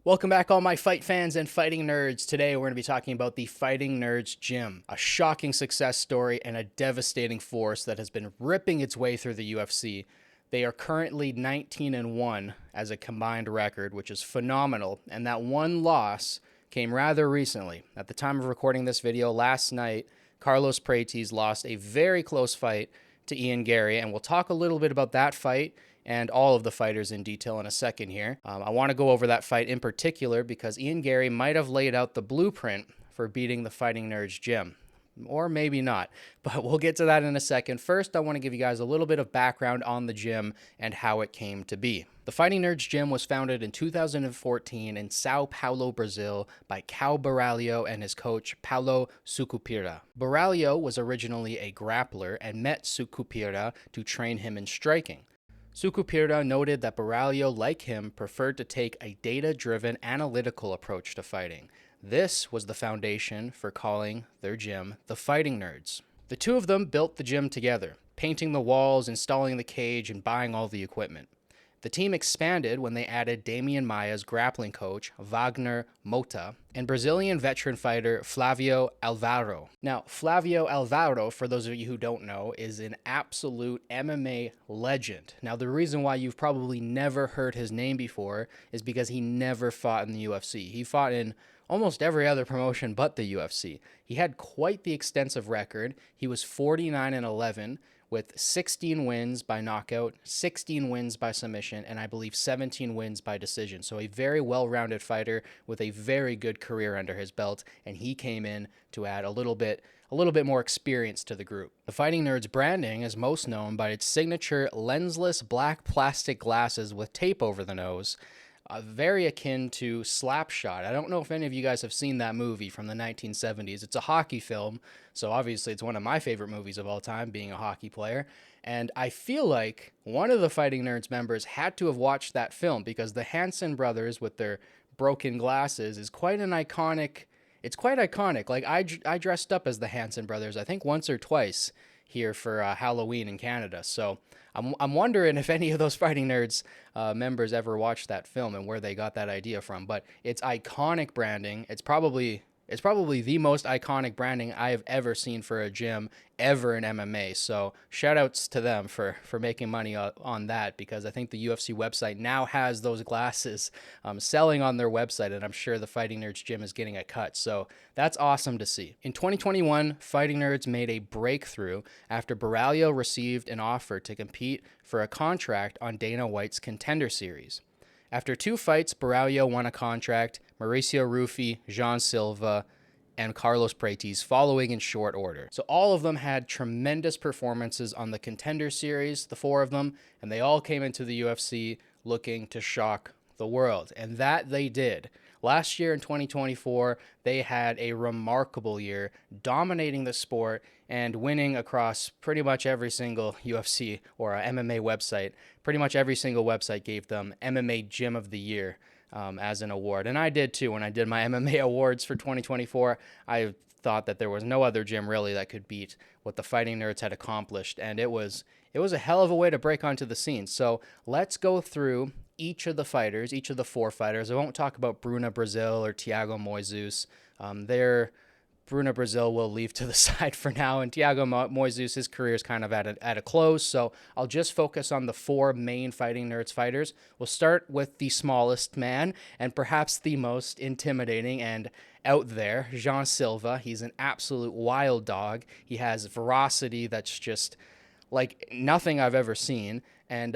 Welcome back, all my fight fans and fighting nerds. Today, we're going to be talking about the Fighting Nerds Gym, a shocking success story and a devastating force that has been ripping its way through the UFC. They are currently 19-1 as a combined record, which is phenomenal, and that one loss came rather recently. At the time of recording this video, last night, Carlos Prates lost a very close fight to Ian Garry, and we'll talk a little bit about that fight and all of the fighters in detail in a second here. I want to go over that fight in particular because Ian Garry might have laid out the blueprint for beating the Fighting Nerds Gym. Or maybe not, but we'll get to that in a second. First, I want to give you guys a little bit of background on the gym and how it came to be. The Fighting Nerds Gym was founded in 2014 in Sao Paulo, Brazil by Cal Baralho and his coach, Paulo Sucupira. Baralho was originally a grappler and met Sucupira to train him in striking. Sucupira noted that Baralho, like him, preferred to take a data-driven, analytical approach to fighting. This was the foundation for calling their gym the Fighting Nerds. The two of them built the gym together, painting the walls, installing the cage, and buying all the equipment. The team expanded when they added Damian Maia's grappling coach, Wagner Mota, and Brazilian veteran fighter Flavio Alvaro. Now, Flavio Alvaro, for those of you who don't know, is an absolute MMA legend. Now, the reason why you've probably never heard his name before is because he never fought in the UFC. He fought in almost every other promotion but the UFC. He had quite the extensive record. He was 49-11 with 16 wins by knockout, 16 wins by submission, and I believe 17 wins by decision. So a very well-rounded fighter with a very good career under his belt, and he came in to add a little bit more experience to the group. The Fighting Nerds branding is most known by its signature lensless black plastic glasses with tape over the nose, very akin to Slapshot. I don't know if any of you guys have seen that movie from the 1970s. It's a hockey film, so obviously it's one of my favorite movies of all time, being a hockey player. And I feel like one of the Fighting Nerds members had to have watched that film because the Hanson brothers with their broken glasses is quite an iconic. It's quite iconic. Like I dressed up as the Hanson brothers, I think once or twice here for Halloween in Canada. So I'm wondering if any of those Fighting Nerds members ever watched that film and where they got that idea from. But it's iconic branding. It's probably the most iconic branding I have ever seen for a gym ever in MMA. So shout outs to them for making money on that, because I think the UFC website now has those glasses selling on their website, and I'm sure the Fighting Nerds Gym is getting a cut. So that's awesome to see. In 2021, Fighting Nerds made a breakthrough after Baralho received an offer to compete for a contract on Dana White's Contender Series. After 2 fights, Baralho won a contract, Mauricio Ruffi, Jean Silva, and Carlos Prates following in short order. So all of them had tremendous performances on the Contender Series, the 4 of them, and they all came into the UFC looking to shock the world, and that they did. Last year in 2024, they had a remarkable year, dominating the sport and winning across pretty much every single UFC or MMA website. Pretty much every single website gave them MMA Gym of the Year as an award. And I did too. When I did my MMA awards for 2024, I thought that there was no other gym really that could beat what the Fighting Nerds had accomplished. And it was a hell of a way to break onto the scene. So let's go through each of the fighters, each of the 4 fighters. I won't talk about Bruna Brazil or Thiago Moises. Bruna Brazil will leave to the side for now, and Thiago Moises, his career is kind of at a close, so I'll just focus on the 4 main Fighting Nerds fighters. We'll start with the smallest man, and perhaps the most intimidating and out there, Jean Silva. He's an absolute wild dog. He has ferocity that's just like nothing I've ever seen. And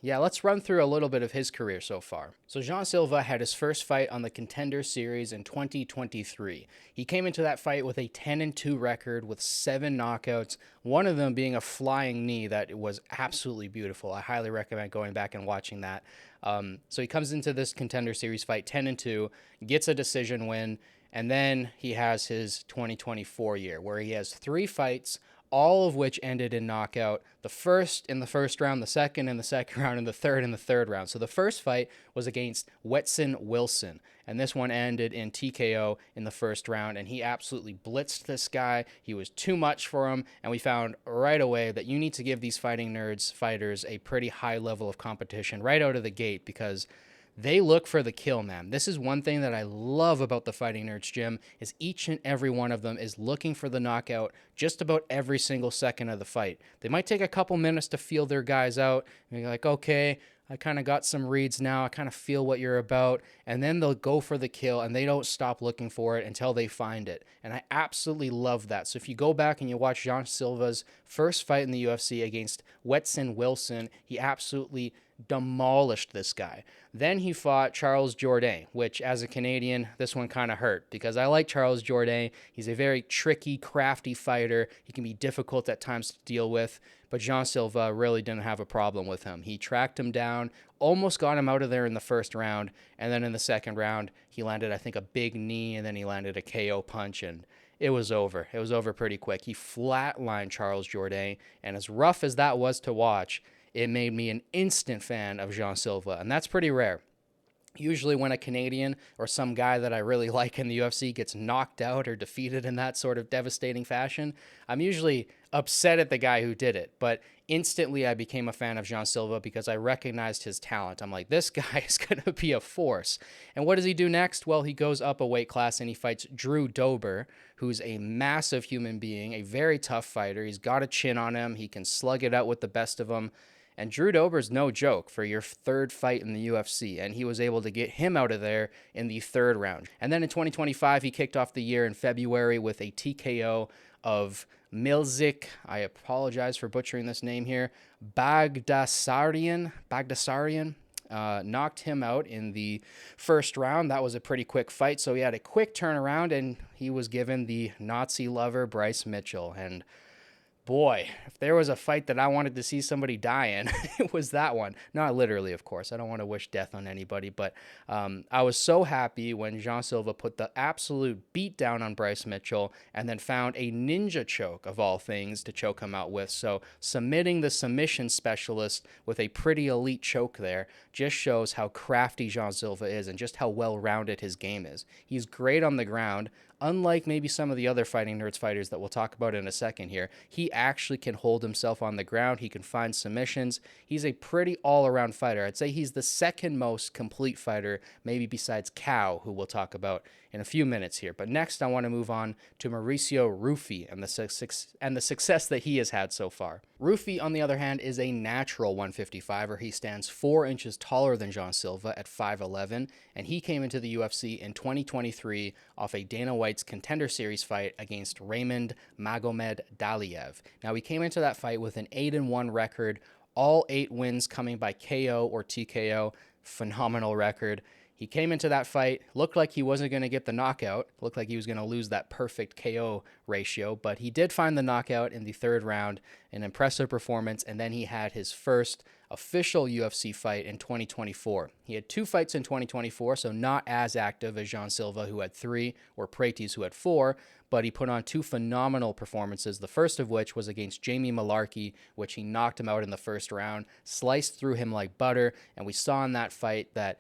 yeah, let's run through a little bit of his career so far. So Jean Silva had his first fight on the Contender Series in 2023. He came into that fight with a 10-2 record with 7 knockouts, one of them being a flying knee that was absolutely beautiful. I highly recommend going back and watching that. So he comes into this Contender Series fight 10-2, gets a decision win, and then he has his 2024 year where he has 3 fights, all of which ended in knockout. The first in the first round, the second in the second round, and the third in the third round. So the first fight was against Wetson Wilson, and this one ended in TKO in the first round, and he absolutely blitzed this guy. He was too much for him, and we found right away that you need to give these Fighting Nerds fighters a pretty high level of competition right out of the gate, because They look for the kill, man. This is one thing that I love about the Fighting Nerds gym is each and every one of them is looking for the knockout just about every single second of the fight. They might take a couple minutes to feel their guys out and be like, okay, I kind of got some reads now. I kind of feel what you're about. And then they'll go for the kill and they don't stop looking for it until they find it. And I absolutely love that. So if you go back and you watch Jean Silva's first fight in the UFC against Wetson Wilson, he absolutely demolished this guy. Then he fought Charles Jourdain, which as a Canadian, this one kind of hurt because I like Charles Jourdain. He's a very tricky, crafty fighter. He can be difficult at times to deal with, but Jean Silva really didn't have a problem with him. He tracked him down, almost got him out of there in the first round, and then in the second round, he landed, I think, a big knee, and then he landed a KO punch, and it was over. It was over pretty quick. He flatlined Charles Jourdain, and as rough as that was to watch, it made me an instant fan of Jean Silva, and that's pretty rare. Usually when a Canadian or some guy that I really like in the UFC gets knocked out or defeated in that sort of devastating fashion, I'm usually upset at the guy who did it. But instantly I became a fan of Jean Silva because I recognized his talent. I'm like, this guy is going to be a force. And what does he do next? Well, he goes up a weight class and he fights Drew Dober, who's a massive human being, a very tough fighter. He's got a chin on him. He can slug it out with the best of them. And Drew Dober's no joke for your third fight in the UFC, and he was able to get him out of there in the third round. And then in 2025, he kicked off the year in February with a TKO of Milzik, I apologize for butchering this name here, Bagdasarian, knocked him out in the first round. That was a pretty quick fight, so he had a quick turnaround, and he was given the Nazi lover Bryce Mitchell. And boy, if there was a fight that I wanted to see somebody die in, it was that one. Not literally, of course. I don't want to wish death on anybody, but I was so happy when Jean Silva put the absolute beat down on Bryce Mitchell and then found a ninja choke, of all things, to choke him out with. So submitting the submission specialist with a pretty elite choke there just shows how crafty Jean Silva is and just how well-rounded his game is. He's great on the ground. Unlike maybe some of the other Fighting Nerds fighters that we'll talk about in a second here, he actually can hold himself on the ground. He can find submissions. He's a pretty all-around fighter. I'd say he's the second most complete fighter, maybe besides Cow, who we'll talk about in a few minutes here. But next, I want to move on to Mauricio Rufy and the success that he has had so far. Rufy, on the other hand, is a natural 155er. He stands 4 inches taller than Jean Silva at 5'11", and he came into the UFC in 2023 off a Dana White's Contender Series fight against Raymond Magomed Daliev. Now, he came into that fight with an 8-1 record, all 8 wins coming by KO or TKO. Phenomenal record. He came into that fight, looked like he wasn't going to get the knockout, looked like he was going to lose that perfect KO ratio, but he did find the knockout in the third round, an impressive performance, and then he had his first official UFC fight in 2024. He had 2 fights in 2024, so not as active as Jean Silva, who had 3, or Prates, who had 4, but he put on 2 phenomenal performances, the first of which was against Jamie Malarkey, which he knocked him out in the first round, sliced through him like butter, and we saw in that fight that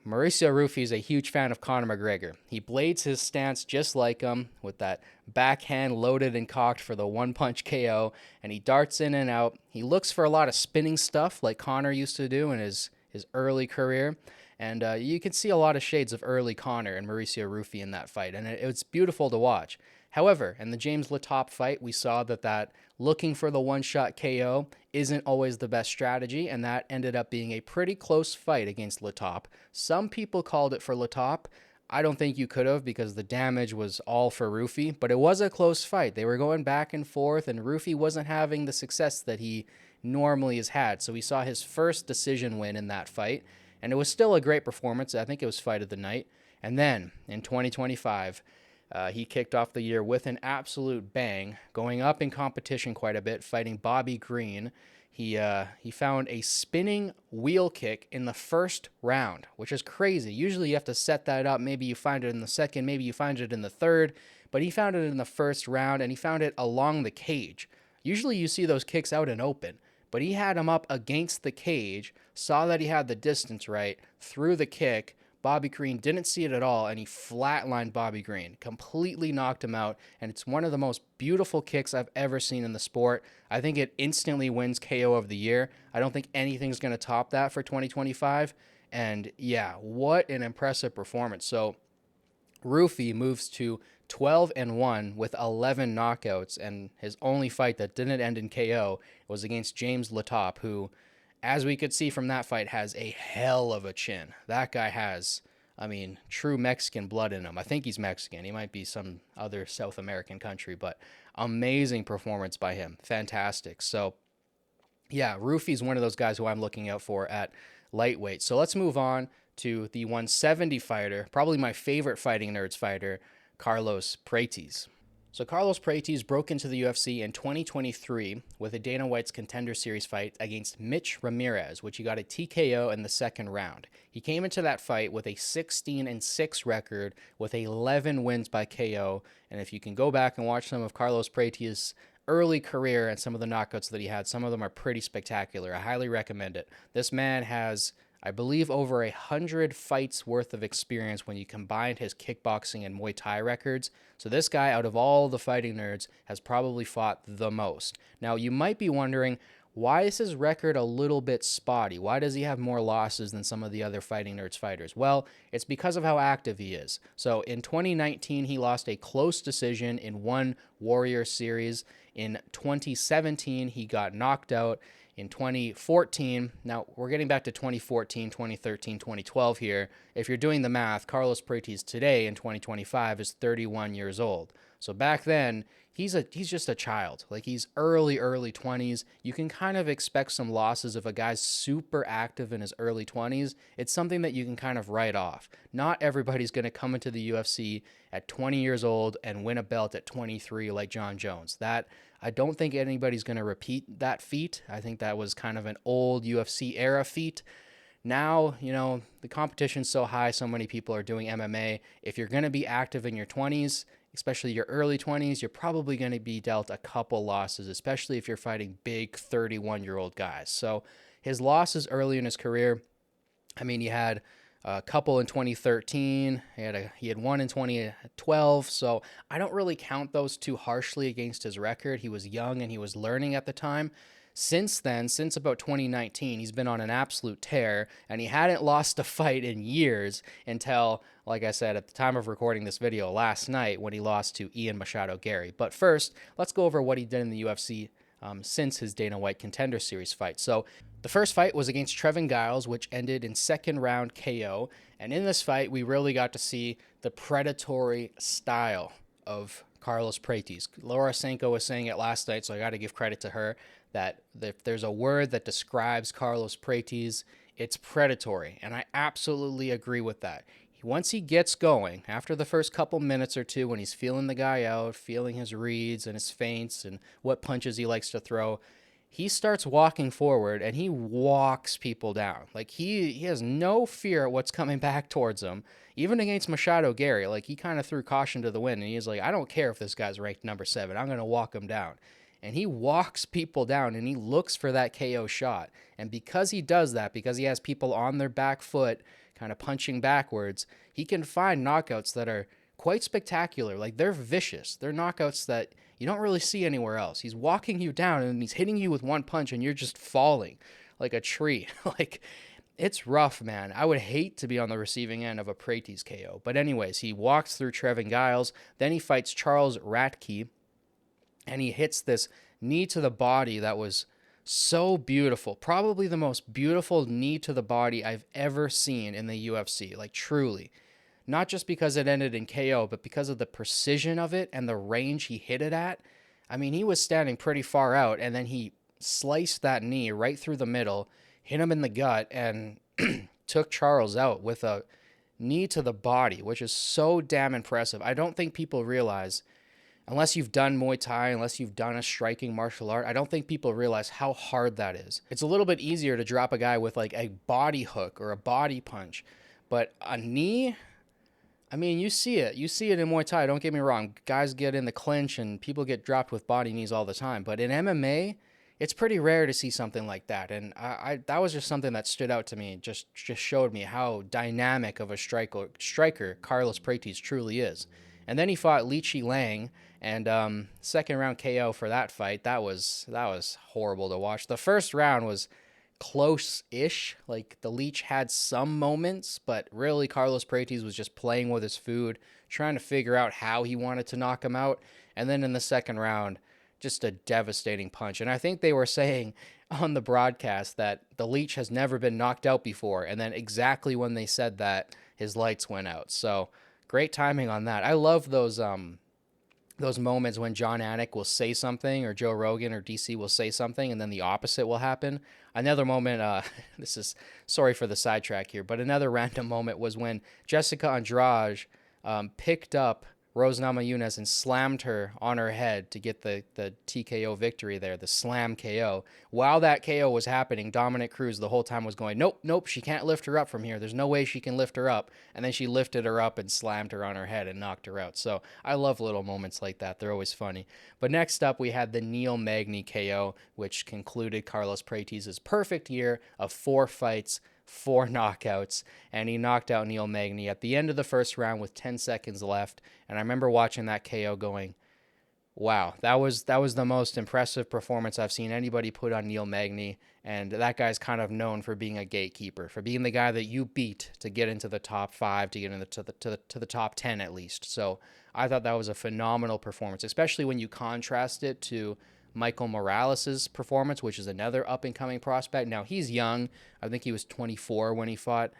Mauricio Rufy is a huge fan of Conor McGregor. He blades his stance just like him with that backhand loaded and cocked for the one-punch KO, and he darts in and out. He looks for a lot of spinning stuff like Conor used to do in his early career, and you can see a lot of shades of early Conor and Mauricio Rufy in that fight, and it's beautiful to watch. However, in the James Latop fight, we saw that looking for the one-shot KO isn't always the best strategy, and that ended up being a pretty close fight against Latop. Some people called it for Latop. I don't think you could have because the damage was all for Rufy, but it was a close fight. They were going back and forth, and Rufy wasn't having the success that he normally has had. So we saw his first decision win in that fight, and it was still a great performance. I think it was fight of the night. And then in 2025, he kicked off the year with an absolute bang, going up in competition quite a bit, fighting Bobby Green. He found a spinning wheel kick in the first round, which is crazy. Usually you have to set that up. Maybe you find it in the second, maybe you find it in the third, but he found it in the first round, and he found it along the cage. Usually you see those kicks out and open, but he had him up against the cage, saw that he had the distance right, threw the kick. Bobby Green didn't see it at all, and he flatlined Bobby Green, completely knocked him out, and it's one of the most beautiful kicks I've ever seen in the sport. I think it instantly wins KO of the year. I don't think anything's going to top that for 2025, And yeah, what an impressive performance. So Rufy moves to 12-1 with 11 knockouts, and his only fight that didn't end in KO was against James Latop, who, as we could see from that fight, has a hell of a chin. That guy has, I mean, true Mexican blood in him. I think he's Mexican. He might be some other South American country, but amazing performance by him. Fantastic. So, yeah, Rufy's one of those guys who I'm looking out for at lightweight. So let's move on to the 170 fighter, probably my favorite Fighting Nerds fighter, Carlos Prates. So Carlos Prates broke into the UFC in 2023 with a Dana White's Contender Series fight against Mitch Ramirez, which he got a TKO in the second round. He came into that fight with a 16-6 record with 11 wins by KO, and if you can go back and watch some of Carlos Prates' early career and some of the knockouts that he had, some of them are pretty spectacular. I highly recommend it. This man has, I believe, over 100 fights worth of experience when you combine his kickboxing and Muay Thai records. So this guy, out of all the Fighting Nerds, has probably fought the most. Now, you might be wondering, why is his record a little bit spotty? Why does he have more losses than some of the other Fighting Nerds fighters? Well, it's because of how active he is. So in 2019, he lost a close decision in one Warrior Series. In 2017, he got knocked out. In 2014, now we're getting back to 2014, 2013, 2012 here. If you're doing the math, Carlos Prates today in 2025 is 31 years old. So back then, he's just a child. Like, he's early 20s. You can kind of expect some losses if a guy's super active in his early 20s. It's something that you can kind of write off. Not everybody's going to come into the UFC at 20 years old and win a belt at 23 like John Jones. That, I don't think anybody's going to repeat that feat. I think that was kind of an old UFC era feat. Now, you know, the competition's so high, so many people are doing MMA. If you're going to be active in your 20s, especially your early 20s, you're probably going to be dealt a couple losses, especially if you're fighting big 31-year-old guys. So his losses early in his career, I mean, he had a couple in 2013. He had one in 2012. So I don't really count those too harshly against his record. He was young and he was learning at the time. Since then, since about 2019, he's been on an absolute tear, and he hadn't lost a fight in years until, like I said, at the time of recording this video last night, when he lost to Ian Machado Gary. But first, let's go over what he did in the UFC since his Dana White Contender Series fight. So the first fight was against Trevin Giles, which ended in second round KO. And in this fight, we really got to see the predatory style of Carlos Prates. Laura Sanko was saying it last night, so I got to give credit to her, that if there's a word that describes Carlos Prates, it's predatory. And I absolutely agree with that. Once he gets going, after the first couple minutes or two, when he's feeling the guy out, feeling his reads and his feints and what punches he likes to throw, he starts walking forward and he walks people down. Like, he has no fear of what's coming back towards him. Even against Machado Gary, like, he kind of threw caution to the wind, and he's like, I don't care if this guy's ranked number 7. I'm going to walk him down. And he walks people down and he looks for that KO shot. And because he does that, because he has people on their back foot kind of punching backwards, he can find knockouts that are quite spectacular. Like, they're vicious. They're knockouts that you don't really see anywhere else. He's walking you down and he's hitting you with one punch and you're just falling like a tree. Like, it's rough, man. I would hate to be on the receiving end of a Prates KO. But anyways, he walks through Trevin Giles. Then he fights Charles Ratke, and he hits this knee to the body that was so beautiful. Probably the most beautiful knee to the body I've ever seen in the UFC. Like, truly. Not just because it ended in KO, but because of the precision of it and the range he hit it at. I mean, he was standing pretty far out, and then he sliced that knee right through the middle, hit him in the gut, and took Charles out with a knee to the body, which is so damn impressive. I don't think people realize, unless you've done Muay Thai, unless you've done a striking martial art, I don't think people realize how hard that is. It's a little bit easier to drop a guy with like a body hook or a body punch, but a knee, I mean, you see it. You see it in Muay Thai, don't get me wrong. Guys get in the clinch and people get dropped with body knees all the time. But in MMA, it's pretty rare to see something like that. And I that was just something that stood out to me. Just showed me how dynamic of a striker Carlos Prates truly is. And then he fought Li Chi Lang, and second round KO for that fight. That was horrible to watch. The first round was close-ish. Like the Leech had some moments, but really Carlos Prates was just playing with his food, trying to figure out how he wanted to knock him out. And then in the second round, just a devastating punch. And I think they were saying on the broadcast that the Leech has never been knocked out before. And then exactly when they said that, his lights went out. So great timing on that. I love those moments when John Anik will say something or Joe Rogan or DC will say something and then the opposite will happen. Another moment, this is, sorry for the sidetrack here, but another random moment was when Jessica Andrade picked up Rose Namajunas and slammed her on her head to get the TKO victory there, the slam KO. While that KO was happening, Dominic Cruz the whole time was going, nope, she can't lift her up from here. There's no way she can lift her up. And then she lifted her up and slammed her on her head and knocked her out. So I love little moments like that. They're always funny. But next up, we had the Neil Magny KO, which concluded Carlos Prates' perfect year of 4 fights, 4 knockouts, and he knocked out Neil Magny at the end of the first round with 10 seconds left. And I remember watching that KO going, wow, that was the most impressive performance I've seen anybody put on Neil Magny. And that guy's kind of known for being a gatekeeper, for being the guy that you beat to get into the top 5, to get into the top 10 at least. So I thought that was a phenomenal performance, especially when you contrast it to Michael Morales' performance, which is another up-and-coming prospect. Now, he's young. I think he was 24 when he fought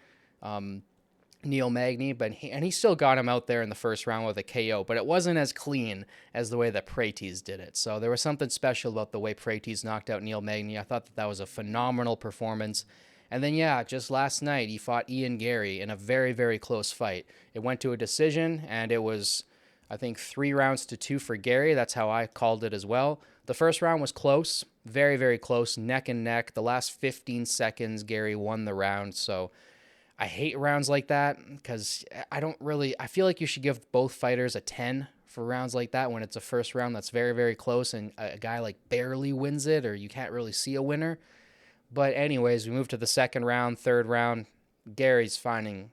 Neil Magny, but he still got him out there in the first round with a KO, but it wasn't as clean as the way that Prates did it. So there was something special about the way Prates knocked out Neil Magny. I thought that was a phenomenal performance. And then, yeah, just last night, he fought Ian Gary in a very, very close fight. It went to a decision, and it was, I think, 3 rounds to 2 for Gary. That's how I called it as well. The first round was close, very, very close, neck and neck. The last 15 seconds, Gary won the round. So I hate rounds like that because I feel like you should give both fighters a 10 for rounds like that when it's a first round that's very, very close and a guy like barely wins it or you can't really see a winner. But anyways, we move to the second round, third round. Gary's finding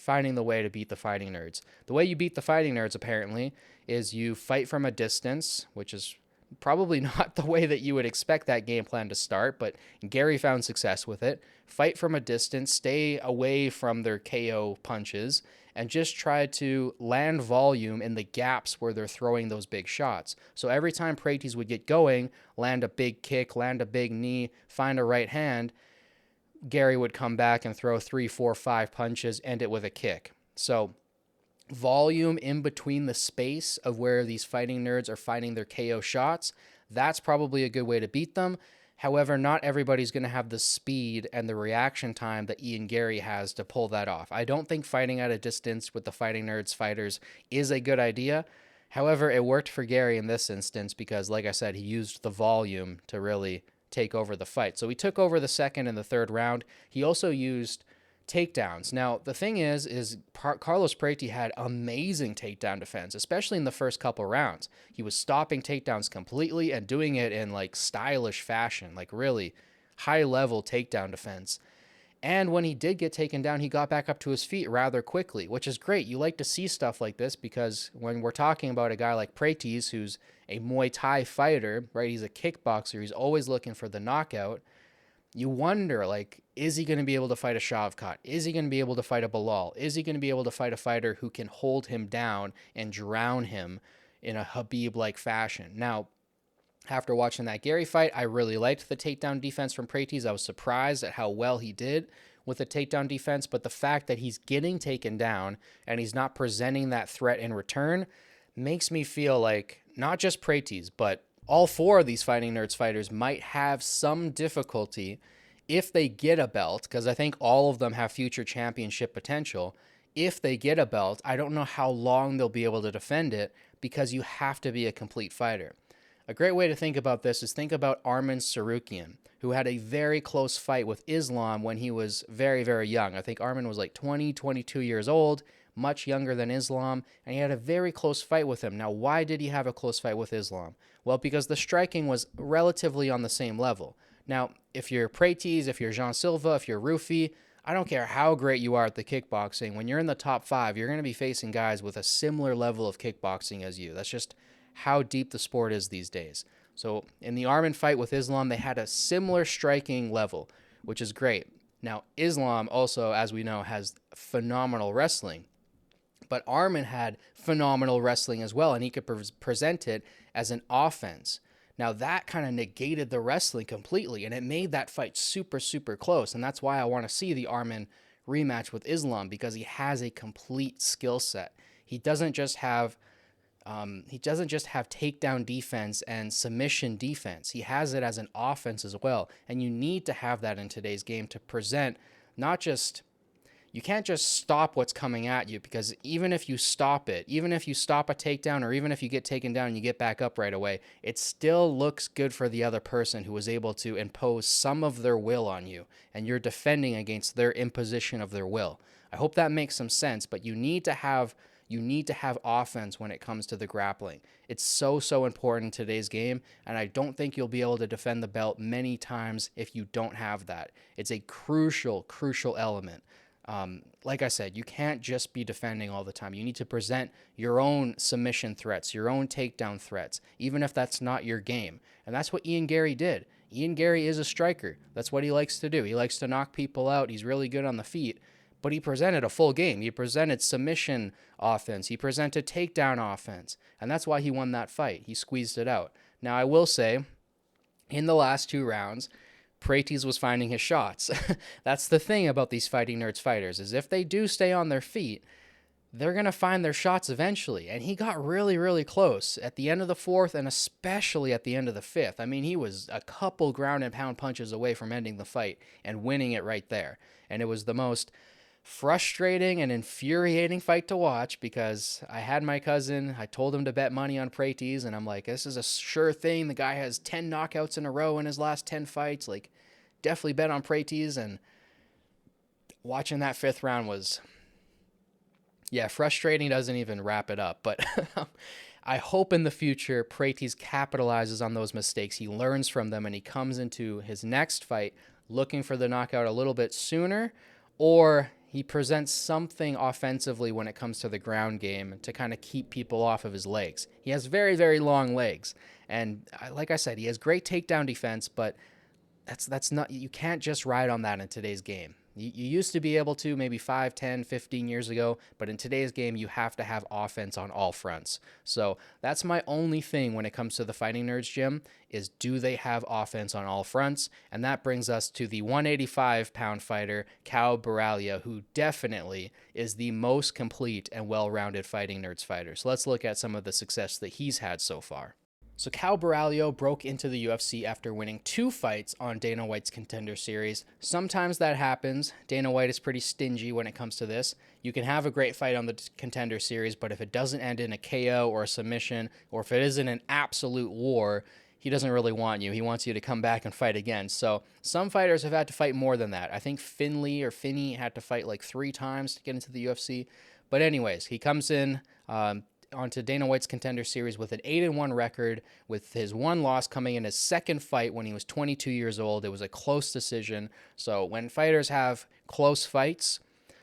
the way to beat the Fighting Nerds. The way you beat the Fighting Nerds, apparently, is you fight from a distance, which is probably not the way that you would expect that game plan to start, but Gary found success with it. Fight from a distance, stay away from their KO punches, and just try to land volume in the gaps where they're throwing those big shots. So every time Prates would get going, land a big kick, land a big knee, find a right hand, Gary would come back and throw 3, 4, 5 punches, end it with a kick. So volume in between the space of where these Fighting Nerds are finding their KO shots, that's probably a good way to beat them. However, not everybody's going to have the speed and the reaction time that Ian Gary has to pull that off. I don't think fighting at a distance with the Fighting Nerds fighters is a good idea. However, it worked for Gary in this instance because, like I said, he used the volume to really take over the fight. So he took over the second and the third round. He also used takedowns. Now, the thing is Carlos Prates had amazing takedown defense, especially in the first couple rounds. He was stopping takedowns completely and doing it in like stylish fashion, like really high-level takedown defense. And when he did get taken down, he got back up to his feet rather quickly, which is great. You like to see stuff like this because when we're talking about a guy like Prates, who's a Muay Thai fighter, right? He's a kickboxer. He's always looking for the knockout. You wonder, like, is he going to be able to fight a Shavkat? Is he going to be able to fight a Bilal? Is he going to be able to fight a fighter who can hold him down and drown him in a Khabib-like fashion? Now, after watching that Gary fight, I really liked the takedown defense from Prates. I was surprised at how well he did with the takedown defense, but the fact that he's getting taken down and he's not presenting that threat in return makes me feel like not just Prates, but all 4 of these Fighting Nerds fighters might have some difficulty if they get a belt, because I think all of them have future championship potential. If they get a belt, I don't know how long they'll be able to defend it because you have to be a complete fighter. A great way to think about this is think about Arman Tsarukyan, who had a very close fight with Islam when he was very, very young. I think Arman was like 20, 22 years old, much younger than Islam, and he had a very close fight with him. Now, why did he have a close fight with Islam? Well, because the striking was relatively on the same level. Now, if you're Prates, if you're Jean Silva, if you're Rufi, I don't care how great you are at the kickboxing. When you're in the top 5, you're going to be facing guys with a similar level of kickboxing as you. That's just how deep the sport is these days. So in the Arman fight with Islam, they had a similar striking level. which is great. Now, Islam also, as we know, has phenomenal wrestling, but Arman had phenomenal wrestling as well, and he could present it as an offense. Now, that kind of negated the wrestling completely, and it made that fight super, super close, and that's why I want to see the Arman rematch with Islam, because he has a complete skill set. He doesn't just have takedown defense and submission defense. He has it as an offense as well. And you need to have that in today's game to present not just, you can't just stop what's coming at you, because even if you stop it, even if you stop a takedown, or even if you get taken down and you get back up right away, it still looks good for the other person who was able to impose some of their will on you, and you're defending against their imposition of their will. I hope that makes some sense, but you need to have offense when it comes to the grappling. It's so, so important in today's game, and I don't think you'll be able to defend the belt many times if you don't have that. It's a crucial, crucial element. Like I said, you can't just be defending all the time. You need to present your own submission threats, your own takedown threats, even if that's not your game. And that's what Ian Gary did. Ian Gary is a striker. That's what he likes to do. He likes to knock people out. He's really good on the feet. But he presented a full game. He presented submission offense. He presented takedown offense. And that's why he won that fight. He squeezed it out. Now, I will say, in the last 2 rounds, Prates was finding his shots. That's the thing about these Fighting Nerds fighters, is if they do stay on their feet, they're going to find their shots eventually. And he got really, really close at the end of the 4th, and especially at the end of the 5th. I mean, he was a couple ground and pound punches away from ending the fight and winning it right there. And it was the most frustrating and infuriating fight to watch, because I had my cousin, I told him to bet money on Prates, and I'm like, this is a sure thing. The guy has 10 knockouts in a row in his last 10 fights. Like, definitely bet on Prates. And watching that 5th round was, yeah, frustrating doesn't even wrap it up. But I hope in the future Prates capitalizes on those mistakes. He learns from them, and he comes into his next fight looking for the knockout a little bit sooner, or he presents something offensively when it comes to the ground game to kind of keep people off of his legs. He has very, very long legs. And like I said, he has great takedown defense, but that's not, you can't just ride on that in today's game. You used to be able to maybe 5, 10, 15 years ago, but in today's game, you have to have offense on all fronts. So that's my only thing when it comes to the Fighting Nerds gym, is do they have offense on all fronts? And that brings us to the 185-pound fighter, Caio Borralho, who definitely is the most complete and well-rounded Fighting Nerds fighter. So let's look at some of the success that he's had so far. So Caio Borralho broke into the UFC after winning 2 fights on Dana White's Contender Series. Sometimes that happens. Dana White is pretty stingy when it comes to this. You can have a great fight on the Contender Series, but if it doesn't end in a KO or a submission, or if it isn't an absolute war, he doesn't really want you. He wants you to come back and fight again. So some fighters have had to fight more than that. I think Finney had to fight like 3 times to get into the UFC. But anyways, he comes in onto Dana White's Contender Series with an 8-1 record, with his 1 loss coming in his 2nd fight when he was 22 years old. It was a close decision. So when fighters have close fights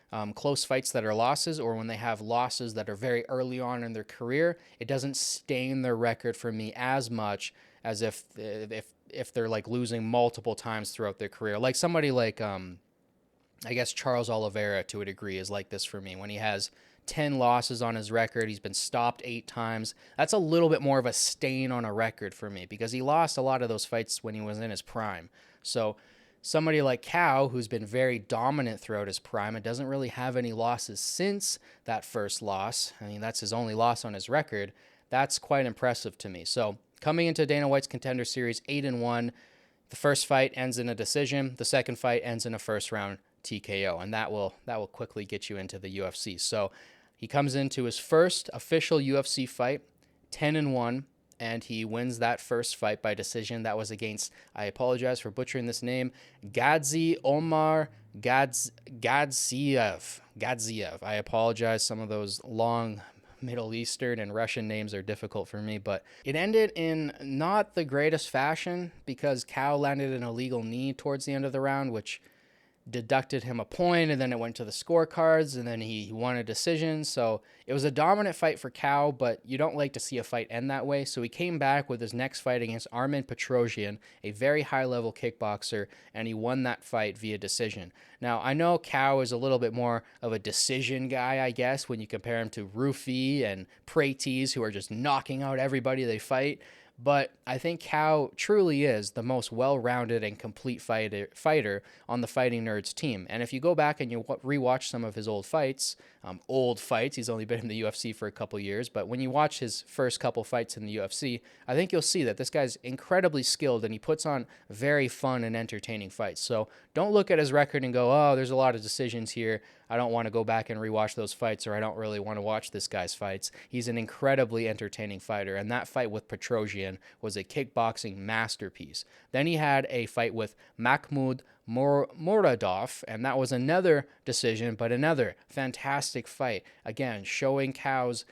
that are losses, or when they have losses that are very early on in their career, it doesn't stain their record for me as much as if they're like losing multiple times throughout their career. Like somebody like I guess Charles Oliveira, to a degree, is like this for me. When he has 10 losses on his record, he's been stopped 8 times. That's a little bit more of a stain on a record for me, because he lost a lot of those fights when he was in his prime. So somebody like Caio, who's been very dominant throughout his prime and doesn't really have any losses since that first loss, I mean, that's his only loss on his record, that's quite impressive to me. So coming into Dana White's Contender Series 8-1, the first fight ends in a decision, the second fight ends in a first round TKO, and that will quickly get you into the UFC. So he comes into his first official UFC fight, 10-1, and he wins that first fight by decision. That was against, I apologize for butchering this name, Gadzi Omar Gadziev. I apologize. Some of those long Middle Eastern and Russian names are difficult for me, but it ended in not the greatest fashion, because Caio landed an illegal knee towards the end of the round, which deducted him a point, and then it went to the scorecards, and then he won a decision. So it was a dominant fight for Cow, but you don't like to see a fight end that way. So he came back with his next fight against Armen Petrosyan, a very high-level kickboxer, and he won that fight via decision. Now, I know Cow is a little bit more of a decision guy, I guess, when you compare him to Rufi and Prates, who are just knocking out everybody they fight. But I think Cow truly is the most well-rounded and complete fighter on the Fighting Nerds team. And if you go back and you rewatch some of his old fights, he's only been in the UFC for a couple years, but when you watch his first couple fights in the UFC, I think you'll see that this guy's incredibly skilled and he puts on very fun and entertaining fights. So don't look at his record and go, oh, there's a lot of decisions here. I don't want to go back and rewatch those fights, or I don't really want to watch this guy's fights. He's an incredibly entertaining fighter, and that fight with Petrosyan was a kickboxing masterpiece. Then he had a fight with Mahmoud Muradov, and that was another decision, but another fantastic fight. Again, showing Cow's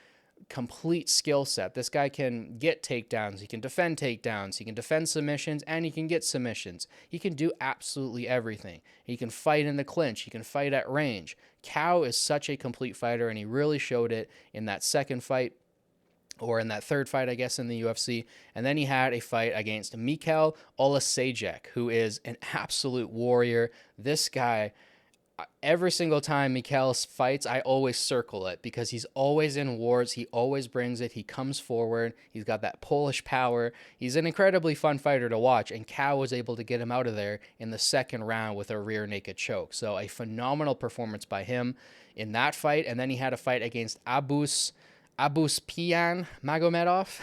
complete skill set. This guy can get takedowns, he can defend takedowns, he can defend submissions, and he can get submissions. He can do absolutely everything. He can fight in the clinch, he can fight at range. Cow is such a complete fighter, and he really showed it in that second fight, or in that third fight, I guess, in the UFC. And then he had a fight against Mikhail Olasejek, who is an absolute warrior. This guy, every single time Mikhail fights, I always circle it because he's always in wars. He always brings it. He comes forward. He's got that Polish power. He's an incredibly fun fighter to watch, and Cow was able to get him out of there in the second round with a rear naked choke. So a phenomenal performance by him in that fight. And then he had a fight against Abuspyan Magomedov,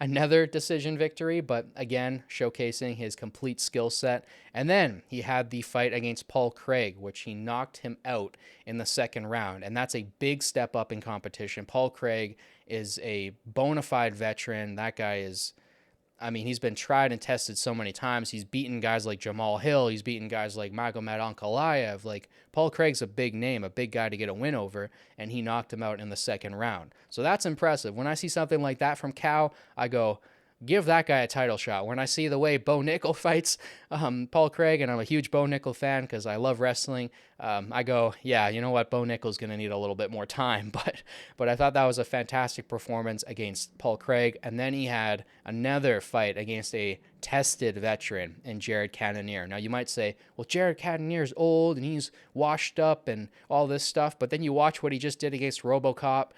another decision victory, but again, showcasing his complete skill set. And then he had the fight against Paul Craig, which he knocked him out in the second round. And that's a big step up in competition. Paul Craig is a bona fide veteran. That guy is, he's been tried and tested so many times. He's beaten guys like Jamal Hill. He's beaten guys like Magomed Ankalaev. Like, Paul Craig's a big name, a big guy to get a win over, and he knocked him out in the second round. So that's impressive. When I see something like that from Cow, I go, give that guy a title shot. When I see the way Bo Nickel fights Paul Craig, and I'm a huge Bo Nickel fan because I love wrestling, I go, yeah, you know what, Bo Nickel's going to need a little bit more time. But I thought that was a fantastic performance against Paul Craig. And then he had another fight against a tested veteran in Jared Cannonier. Now, you might say, well, Jared Cannonier's old and he's washed up and all this stuff. But then you watch what he just did against RoboCop,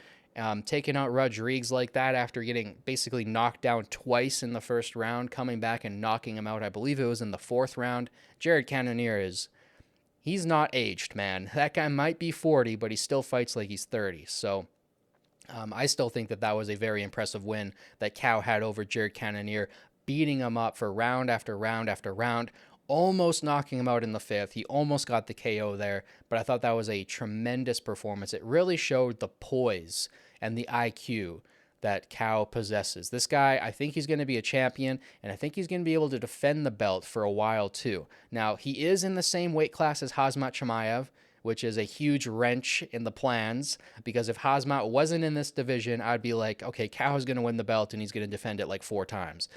taking out Rodriguez like that after getting basically knocked down twice in the first round, coming back and knocking him out. I believe it was in the fourth round. Jared Cannonier he's not aged, man. That guy might be 40, but he still fights like he's 30. So I still think that was a very impressive win that Cow had over Jared Cannonier, beating him up for round after round after round, almost knocking him out in the fifth. He almost got the KO there, but I thought that was a tremendous performance. It really showed the poise and the IQ that Cow possesses. This guy, I think he's going to be a champion, and I think he's going to be able to defend the belt for a while too. Now, he is in the same weight class as Khamzat Chimaev, which is a huge wrench in the plans, because if Khamzat wasn't in this division, I'd be like, okay, Cow is going to win the belt and he's going to defend it like 4 times.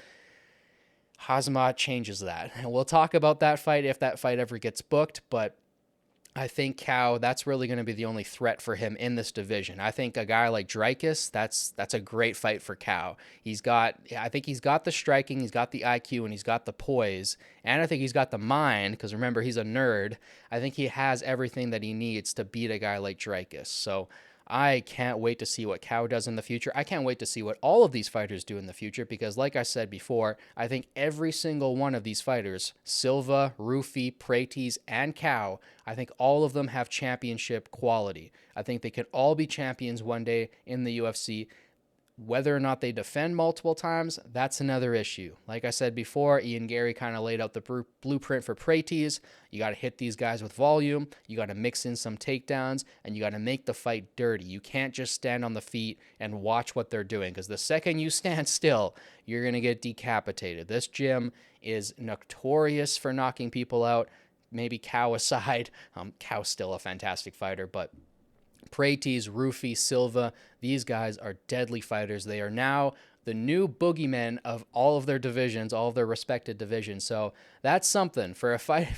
Khamzat changes that. And we'll talk about that fight if that fight ever gets booked, but I think Cow, that's really going to be the only threat for him in this division. I think a guy like Dricus, that's a great fight for Cow. I think he's got the striking, he's got the IQ, and he's got the poise, and I think he's got the mind, because remember, he's a nerd. I think he has everything that he needs to beat a guy like Dricus. So I can't wait to see what Cow does in the future. I can't wait to see what all of these fighters do in the future, because like I said before, I think every single one of these fighters, Silva, Rufi, Prates, and Cow, I think all of them have championship quality. I think they could all be champions one day in the UFC. Whether or not they defend multiple times, that's another issue. Like I said before, Ian Gary kind of laid out the blueprint for Prates. You got to hit these guys with volume. You got to mix in some takedowns, and you got to make the fight dirty. You can't just stand on the feet and watch what they're doing, because the second you stand still, you're going to get decapitated. This gym is notorious for knocking people out. Maybe Cow aside. Cow's still a fantastic fighter, but Prates, Rufi, Silva, these guys are deadly fighters. They are now the new boogeymen of all of their divisions, all of their respected divisions. So that's something for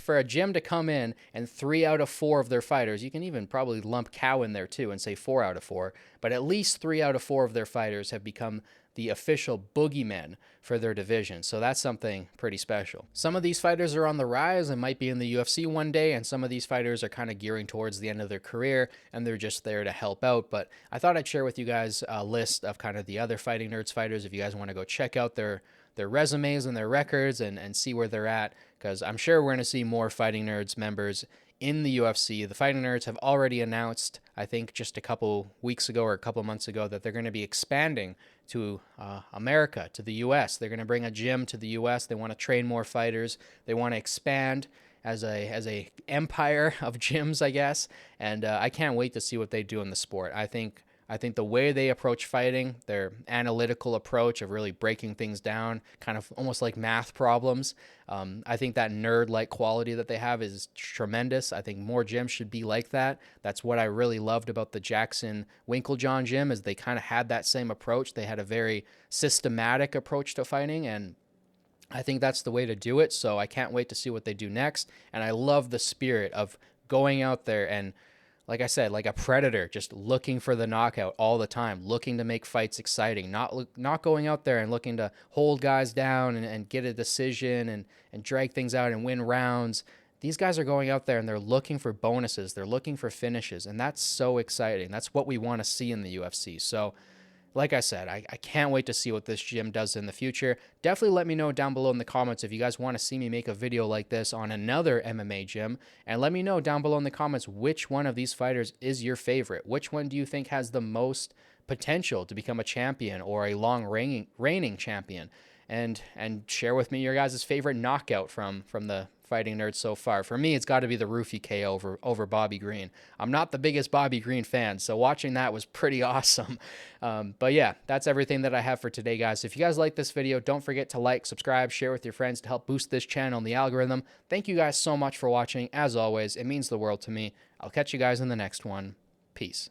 a gym to come in and 3 out of 4 of their fighters. You can even probably lump Cow in there too and say 4 out of 4, but at least 3 out of 4 of their fighters have become the official boogeymen for their division. So that's something pretty special. Some of these fighters are on the rise and might be in the UFC one day, and some of these fighters are kind of gearing towards the end of their career and they're just there to help out. But I thought I'd share with you guys a list of kind of the other Fighting Nerds fighters if you guys want to go check out their resumes and their records and see where they're at, because I'm sure we're going to see more Fighting Nerds members in the UFC. The Fighting Nerds have already announced, I think just a couple weeks ago or a couple months ago, that they're going to be expanding to America, to the US. They're going to bring a gym to the US. They want to train more fighters. They want to expand as a empire of gyms, I guess. And I can't wait to see what they do in the sport. I think the way they approach fighting, their analytical approach of really breaking things down, kind of almost like math problems, I think that nerd-like quality that they have is tremendous. I think more gyms should be like that. That's what I really loved about the Jackson Winklejohn gym, is they kind of had that same approach. They had a very systematic approach to fighting, and I think that's the way to do it. So I can't wait to see what they do next. And I love the spirit of going out there and, like I said, like a predator, just looking for the knockout all the time, looking to make fights exciting, not going out there and looking to hold guys down and get a decision and drag things out and win rounds. These guys are going out there and they're looking for bonuses. They're looking for finishes, and that's so exciting. That's what we want to see in the UFC. So like I said, I can't wait to see what this gym does in the future. Definitely let me know down below in the comments if you guys want to see me make a video like this on another MMA gym. And let me know down below in the comments which one of these fighters is your favorite. Which one do you think has the most potential to become a champion or a long reigning champion? And share with me your guys' favorite knockout from the Fighting Nerds so far. For me, it's got to be the roofie KO over Bobby Green. I'm not the biggest Bobby Green fan, so watching that was pretty awesome. But yeah, that's everything that I have for today, guys. If you guys like this video, don't forget to like, subscribe, share with your friends to help boost this channel and the algorithm. Thank you guys so much for watching. As always, it means the world to me. I'll catch you guys in the next one. Peace.